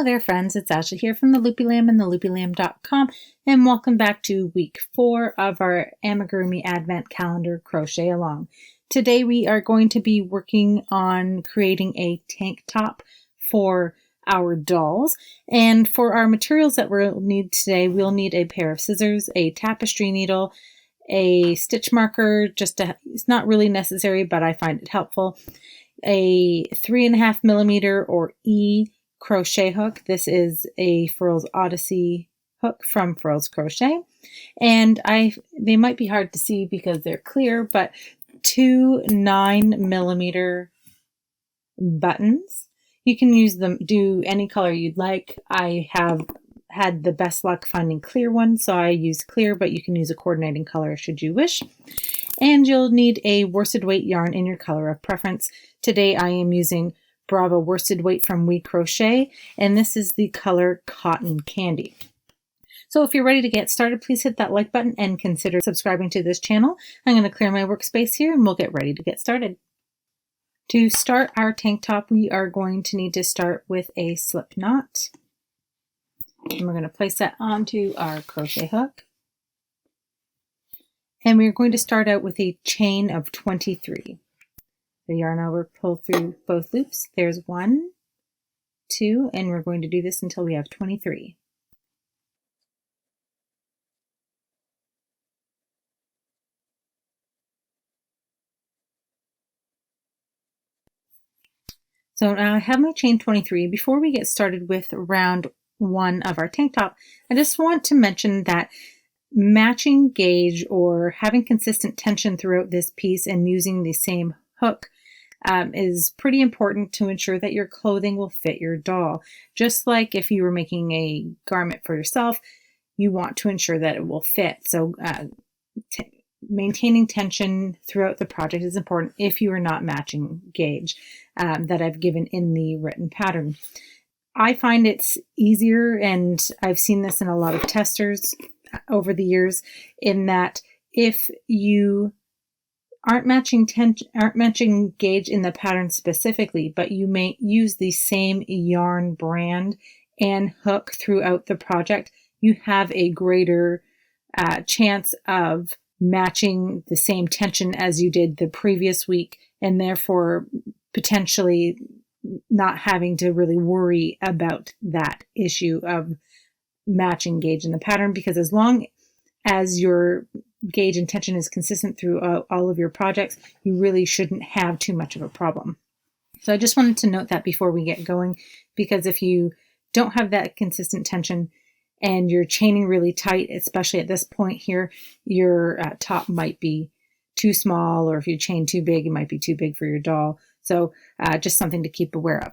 Hello there friends, it's Ashley here from the Loopy Lamb and theloopylamb.com, and welcome back to week 4 of our Amigurumi Advent Calendar Crochet Along. Today we are going to be working on creating a tank top for our dolls, and for our materials that we'll need today, we'll need a pair of scissors, a tapestry needle, a stitch marker, it's not really necessary but I find it helpful, a 3.5 millimeter or E crochet hook. This is a Furls Odyssey hook from Furls Crochet, and they might be hard to see because they're clear, but 2 9mm buttons. You can use them, do any color you'd like. I have had the best luck finding clear ones, so I use clear, but you can use a coordinating color should you wish. And you'll need a worsted weight yarn in your color of preference. Today I am using Bravo worsted weight from We Crochet, and this is the color Cotton Candy. So if you're ready to get started, please hit that like button and consider subscribing to this channel. I'm going to clear my workspace here and we'll get ready to get started. To start our tank top, we are going to need to start with a slip knot. And we're going to place that onto our crochet hook. And we're going to start out with a chain of 23. The yarn over, pull through both loops. There's 1, 2, and we're going to do this until we have 23. So now I have my chain 23. Before we get started with round 1 of our tank top, I just want to mention that matching gauge or having consistent tension throughout this piece and using the same hook is pretty important to ensure that your clothing will fit your doll. Just like if you were making a garment for yourself, you want to ensure that it will fit. So maintaining tension throughout the project is important if you are not matching gauge that I've given in the written pattern. I find it's easier, and I've seen this in a lot of testers over the years, in that if you aren't matching gauge in the pattern specifically, but you may use the same yarn brand and hook throughout the project, you have a greater chance of matching the same tension as you did the previous week, and therefore potentially not having to really worry about that issue of matching gauge in the pattern, because as long as your gauge and tension is consistent through all of your projects, you really shouldn't have too much of a problem. So I just wanted to note that before we get going, because if you don't have that consistent tension and you're chaining really tight, especially at this point here, your top might be too small, or if you chain too big, it might be too big for your doll. So just something to keep aware of.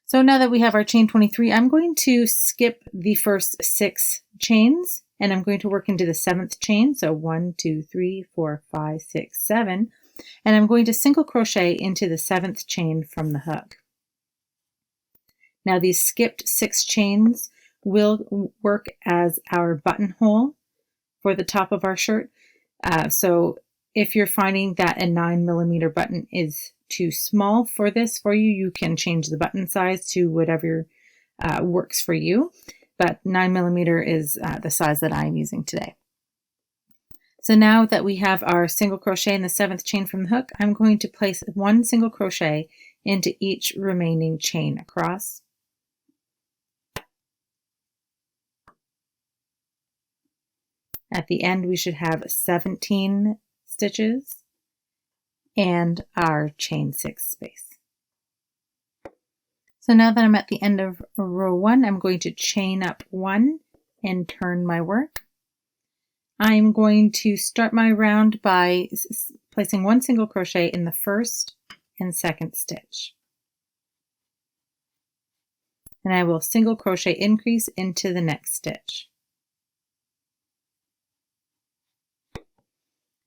So now that we have our chain 23, I'm going to skip the first 6 chains, and I'm going to work into the 7th chain. So 1, 2, 3, 4, 5, 6, 7. And I'm going to single crochet into the 7th chain from the hook. Now these skipped 6 chains will work as our buttonhole for the top of our shirt. So if you're finding that a 9mm button is too small for you, you can change the button size to whatever works for you. But 9mm is the size that I'm using today. So now that we have our single crochet in the 7th chain from the hook, I'm going to place 1 single crochet into each remaining chain across. At the end, we should have 17 stitches and our chain 6 space. So now that I'm at the end of row 1, I'm going to chain up 1 and turn my work. I'm going to start my round by placing 1 single crochet in the 1st and 2nd stitch. And I will single crochet increase into the next stitch.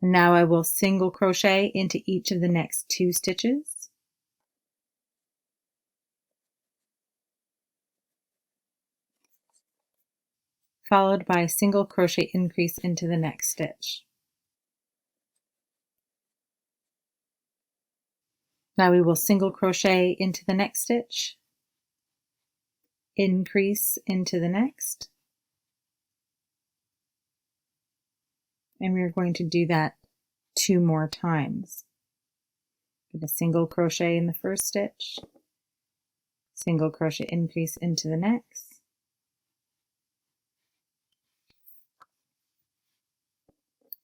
And now I will single crochet into each of the next 2 stitches. Followed by a single crochet increase into the next stitch. Now we will single crochet into the next stitch, increase into the next. And we're going to do that 2 more times. Get a single crochet in the first stitch, single crochet increase into the next,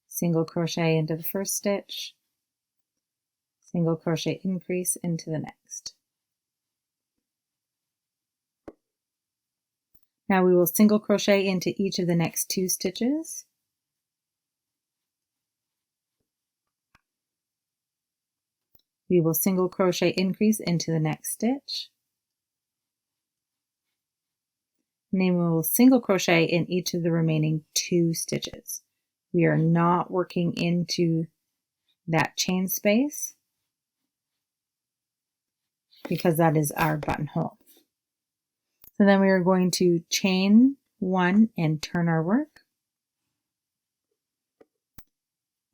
single crochet into the first stitch, single crochet increase into the next. Now we will single crochet into each of the next 2 stitches. We will single crochet increase into the next stitch. And then we will single crochet in each of the remaining 2 stitches. We are not working into that chain space because that is our buttonhole. So then we are going to chain 1 and turn our work.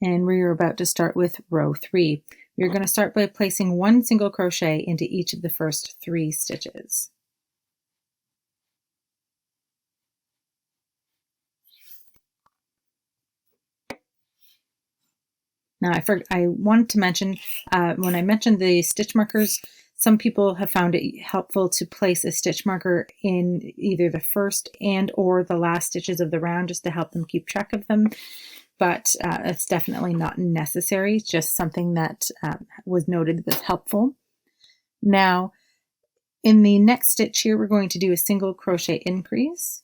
And we are about to start with row 3. We're going to start by placing 1 single crochet into each of the first 3 stitches. Now I want to mention, when I mentioned the stitch markers, some people have found it helpful to place a stitch marker in either the first and or the last stitches of the round just to help them keep track of them. But it's definitely not necessary, it's just something that was noted was helpful. Now, in the next stitch here, we're going to do a single crochet increase.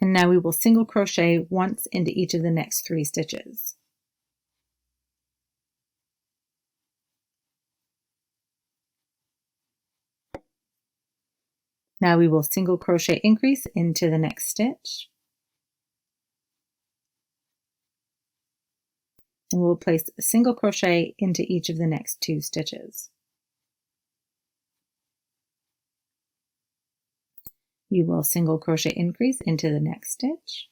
And now we will single crochet once into each of the next 3 stitches. Now we will single crochet increase into the next stitch. And we'll place a single crochet into each of the next 2 stitches. We will single crochet increase into the next stitch.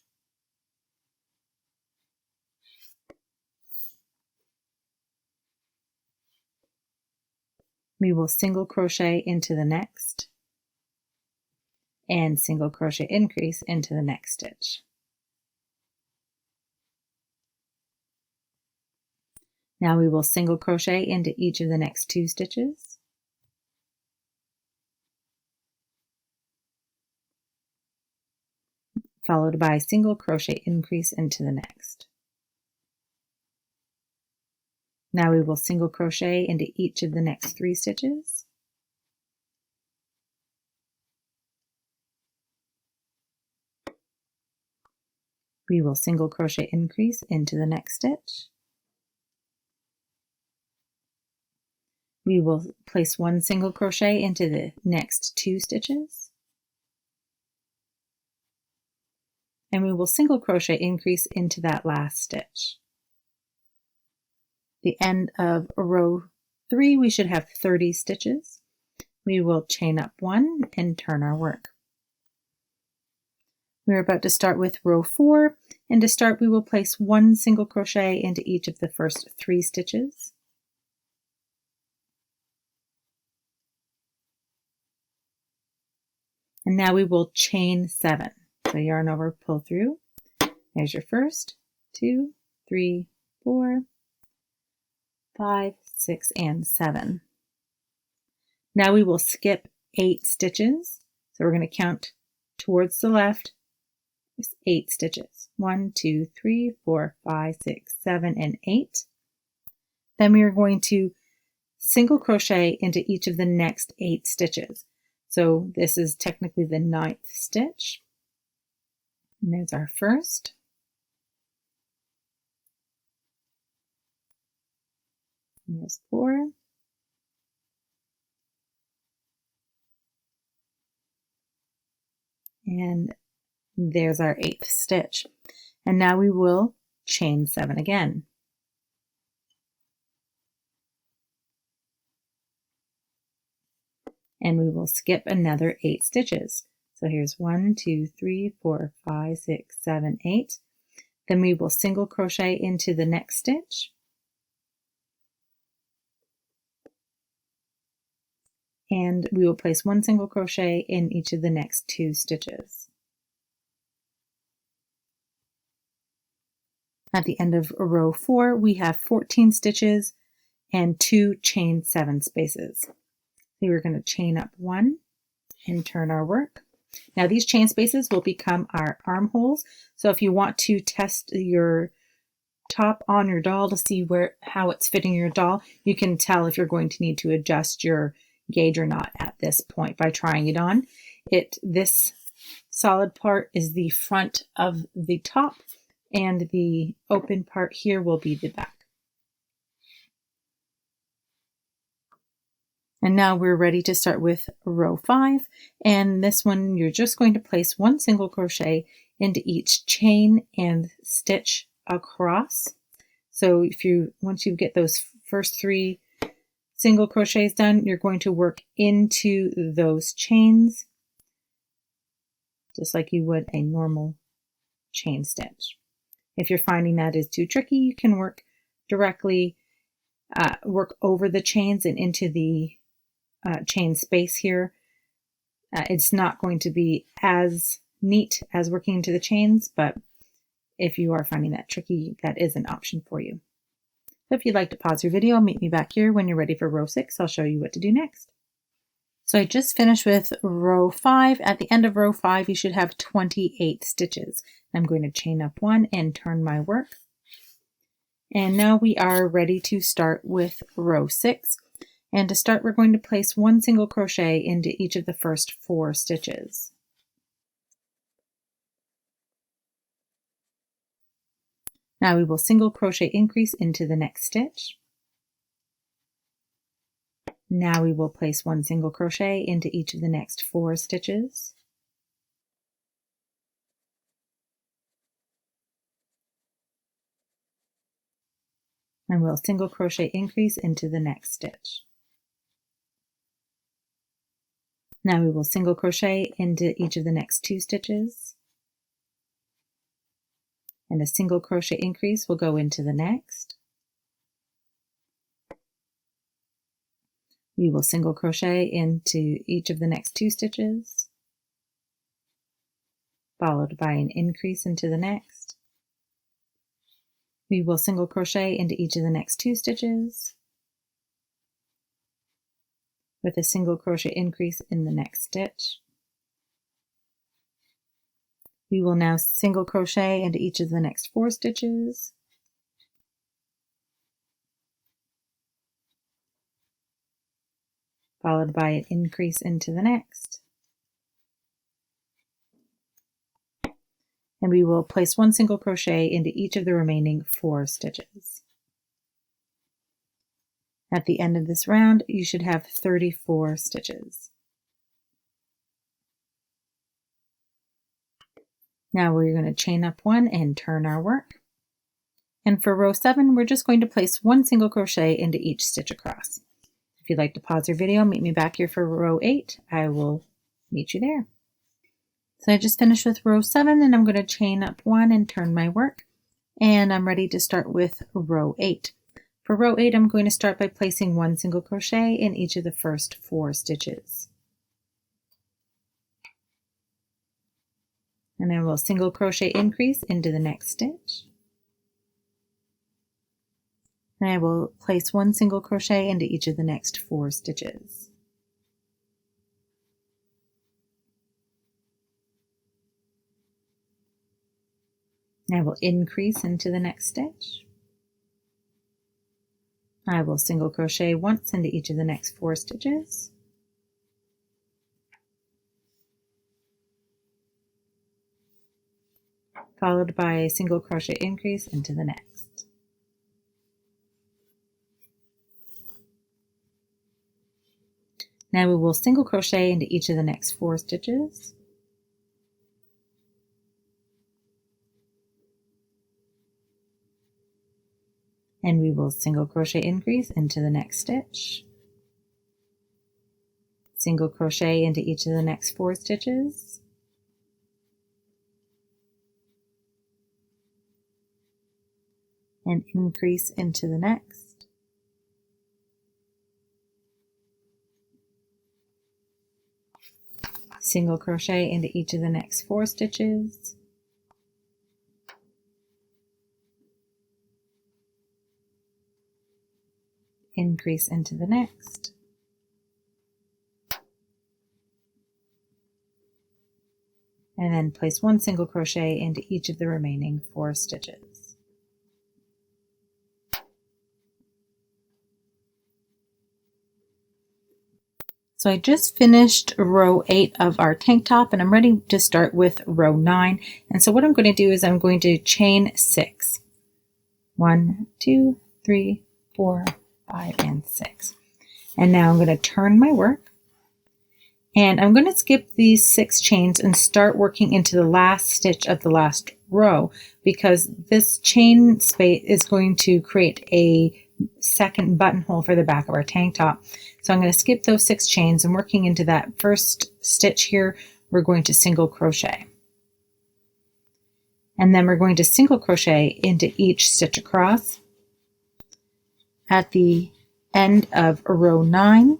We will single crochet into the next and single crochet increase into the next stitch. Now we will single crochet into each of the next 2 stitches. Followed by single crochet increase into the next. Now we will single crochet into each of the next 3 stitches. We will single crochet increase into the next stitch. We will place 1 single crochet into the next 2 stitches. And we will single crochet increase into that last stitch. The end of row 3, we should have 30 stitches. We will chain up 1 and turn our work. We're about to start with row 4, and to start we will place 1 single crochet into each of the first 3 stitches. And now we will chain 7. So yarn over, pull through. There's your first, 2, 3, 4, 5, 6, and 7. Now we will skip 8 stitches. So we're going to count towards the left. There's 8 stitches. 1, 2, 3, 4, 5, 6, 7, and 8. Then we are going to single crochet into each of the next 8 stitches. So this is technically the 9th stitch. And there's our first. And there's 4. And there's our 8th stitch. And now we will chain 7 again. And we will skip another 8 stitches. So here's 1, 2, 3, 4, 5, 6, 7, 8. Then we will single crochet into the next stitch. and we will place 1 single crochet in each of the next 2 stitches. At the end of row 4, we have 14 stitches and 2 chain 7 spaces. So we're going to chain up 1 and turn our work. Now these chain spaces will become our armholes. So if you want to test your top on your doll to see how it's fitting your doll, you can tell if you're going to need to adjust your gauge or not at this point by trying it on. This solid part is the front of the top, and the open part here will be the back. And now we're ready to start with row 5, and this one you're just going to place 1 single crochet into each chain and stitch across. So once you get those first 3 single crochets done, you're going to work into those chains just like you would a normal chain stitch. If you're finding that is too tricky, you can work directly, work over the chains and into the chain space here. It's not going to be as neat as working into the chains, but if you are finding that tricky, that is an option for you. So if you'd like to pause your video, meet me back here when you're ready for row 6. I'll show you what to do next. So I just finished with row 5. At the end of row 5, you should have 28 stitches. I'm going to chain up 1 and turn my work. And now we are ready to start with row 6. And to start, we're going to place 1 single crochet into each of the first 4 stitches. Now we will single crochet increase into the next stitch. Now we will place 1 single crochet into each of the next 4 stitches. And we'll single crochet increase into the next stitch. Now we will single crochet into each of the next 2 stitches. And a single crochet increase will go into the next. We will single crochet into each of the next 2 stitches, followed by an increase into the next. We will single crochet into each of the next 2 stitches, with a single crochet increase in the next stitch. We will now single crochet into each of the next 4 stitches, followed by an increase into the next. And we will place 1 single crochet into each of the remaining 4 stitches. At the end of this round, you should have 34 stitches. Now we're going to chain up 1 and turn our work. And for row 7, we're just going to place 1 single crochet into each stitch across. If you'd like to pause your video, meet me back here for row 8. I will meet you there. So I just finished with row 7, and I'm going to chain up 1 and turn my work. And I'm ready to start with row 8. For row 8, I'm going to start by placing 1 single crochet in each of the first 4 stitches. And then we'll single crochet increase into the next stitch. And I will place 1 single crochet into each of the next 4 stitches. And I will increase into the next stitch. I will single crochet once into each of the next 4 stitches. Followed by a single crochet increase into the next. Now we will single crochet into each of the next 4 stitches. And we will single crochet increase into the next stitch. Single crochet into each of the next 4 stitches. And increase into the next. single crochet into each of the next 4 stitches, increase into the next, and then place 1 single crochet into each of the remaining 4 stitches. So I just finished row 8 of our tank top, and I'm ready to start with row 9. And so what I'm going to do is I'm going to chain 6. 1, 2, 3, 4, 5, and 6. And now I'm going to turn my work, and I'm going to skip these 6 chains and start working into the last stitch of the last row, because this chain space is going to create a second buttonhole for the back of our tank top. So I'm going to skip those 6 chains, and working into that first stitch here, we're going to single crochet. And then we're going to single crochet into each stitch across. At the end of row 9,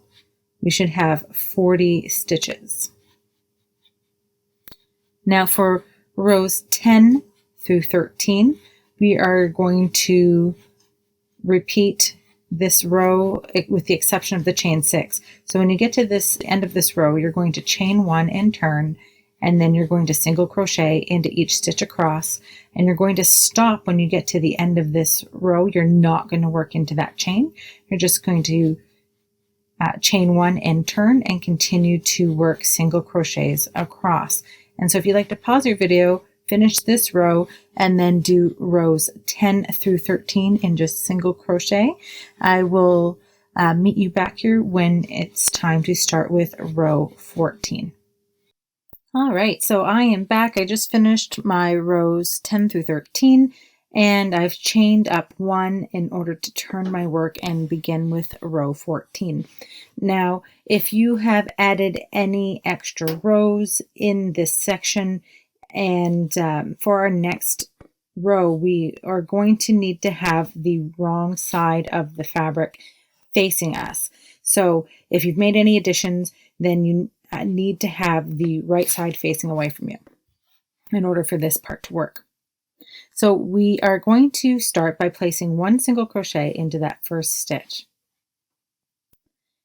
we should have 40 stitches. Now for rows 10 through 13, we are going to repeat this row with the exception of the chain 6. So when you get to this end of this row, you're going to chain 1 and turn, and then you're going to single crochet into each stitch across, and you're going to stop when you get to the end of this row. You're not going to work into that chain. You're just going to chain 1 and turn and continue to work single crochets across. And so if you'd like to pause your video, finish this row, and then do rows 10 through 13 in just single crochet, I will meet you back here when it's time to start with row 14. All right, so I am back. I just finished my rows 10 through 13, and I've chained up 1 in order to turn my work and begin with row 14. Now, if you have added any extra rows in this section, and for our next row, we are going to need to have the wrong side of the fabric facing us. So if you've made any additions, then you need to have the right side facing away from you in order for this part to work. So we are going to start by placing 1 single crochet into that first stitch.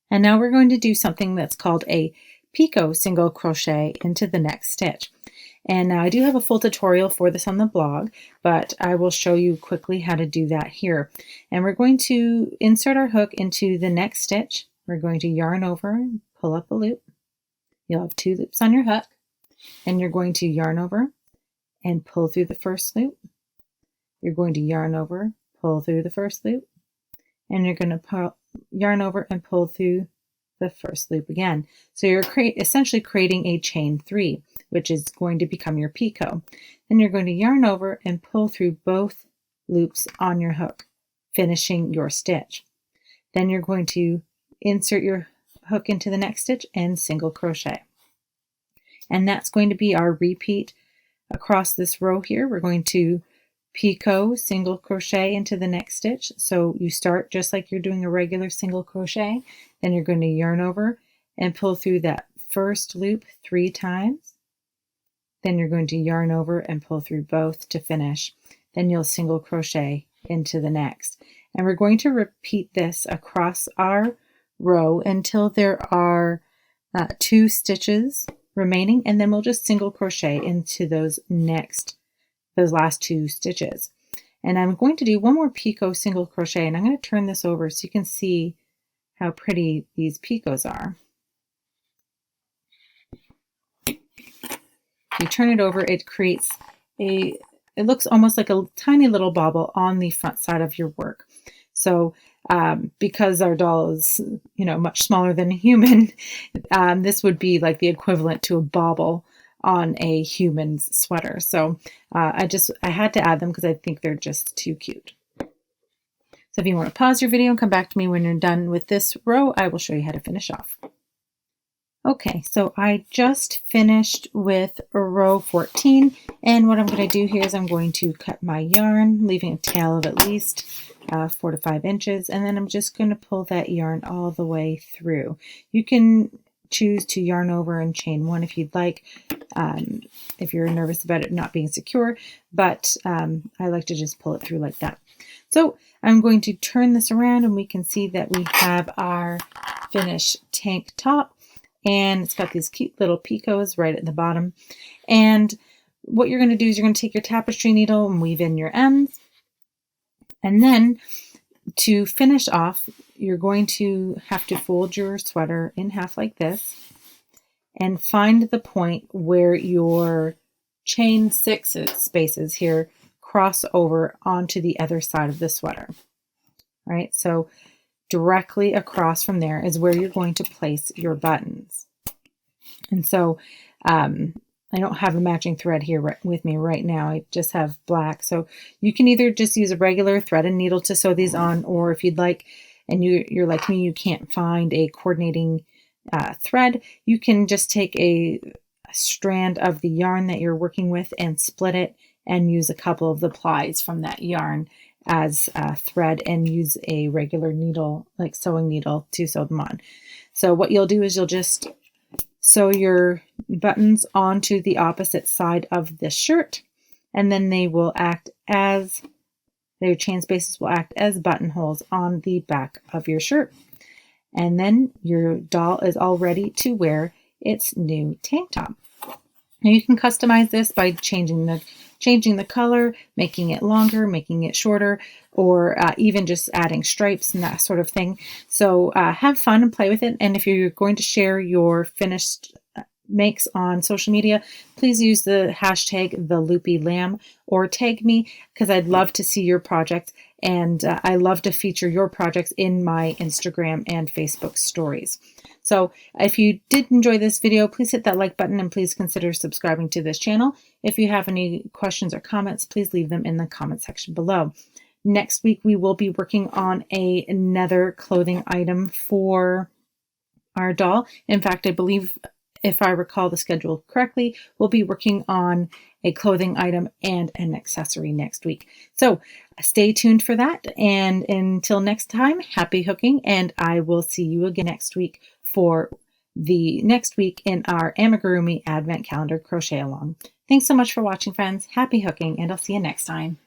And now we're going to do something that's called a picot single crochet into the next stitch. And now I do have a full tutorial for this on the blog, but I will show you quickly how to do that here. And we're going to insert our hook into the next stitch. We're going to yarn over and pull up a loop. You'll have 2 loops on your hook, and you're going to yarn over and pull through the first loop. You're going to yarn over, pull through the first loop, and you're going to yarn over and pull through the first loop again. So you're essentially creating a chain 3, which is going to become your picot. Then you're going to yarn over and pull through both loops on your hook, finishing your stitch. Then you're going to insert your hook into the next stitch and single crochet. And that's going to be our repeat across this row here. We're going to picot single crochet into the next stitch. So you start just like you're doing a regular single crochet. Then you're going to yarn over and pull through that first loop 3 times. Then you're going to yarn over and pull through both to finish. Then you'll single crochet into the next. And we're going to repeat this across our row until there are 2 stitches remaining, and then we'll just single crochet into those last 2 stitches. And I'm going to do 1 more picot single crochet, and I'm going to turn this over so you can see how pretty these picots are. You turn it over, it creates it looks almost like a tiny little bobble on the front side of your work. So because our doll is, much smaller than a human, this would be like the equivalent to a bobble on a human's sweater. So I had to add them because I think they're just too cute. So if you want to pause your video and come back to me when you're done with this row, I will show you how to finish off. Okay, so I just finished with row 14, and what I'm going to do here is I'm going to cut my yarn, leaving a tail of at least 4 to 5 inches, and then I'm just going to pull that yarn all the way through. You can choose to yarn over and chain one if you'd like, if you're nervous about it not being secure, but I like to just pull it through like that. So I'm going to turn this around and we can see that we have our finished tank top, and it's got these cute little picots right at the bottom. And what you're going to do is you're going to take your tapestry needle and weave in your ends, and then to finish off, you're going to have to fold your sweater in half like this and find the point where your chain 6 spaces here cross over onto the other side of the sweater. All right, so directly across from there is where you're going to place your buttons. And so I don't have a matching thread here with me right now. I just have black. So you can either just use a regular thread and needle to sew these on, or if you'd like, and you're like me, you can't find a coordinating thread, you can just take a strand of the yarn that you're working with and split it and use a couple of the plies from that yarn as a thread and use a regular needle, like sewing needle, to sew them on. So what you'll do is you'll just sew your buttons onto the opposite side of the shirt, and then they will act as, their chain spaces will act as buttonholes on the back of your shirt. And then your doll is all ready to wear its new tank top. Now you can customize this by changing the color, making it longer, making it shorter, or even just adding stripes and that sort of thing. So have fun and play with it. And if you're going to share your finished makes on social media, please use the hashtag #TheLoopyLamb or tag me, because I'd love to see your project, and I love to feature your projects in my Instagram and Facebook stories. So if you did enjoy this video, please hit that like button and please consider subscribing to this channel. If you have any questions or comments, please leave them in the comment section below. Next week, we will be working on another clothing item for our doll. In fact, I believe, if I recall the schedule correctly, we'll be working on a clothing item and an accessory next week. So stay tuned for that. And until next time, happy hooking, and I will see you again next week for the next week in our Amigurumi Advent Calendar crochet along. Thanks so much for watching, friends. Happy hooking, and I'll see you next time.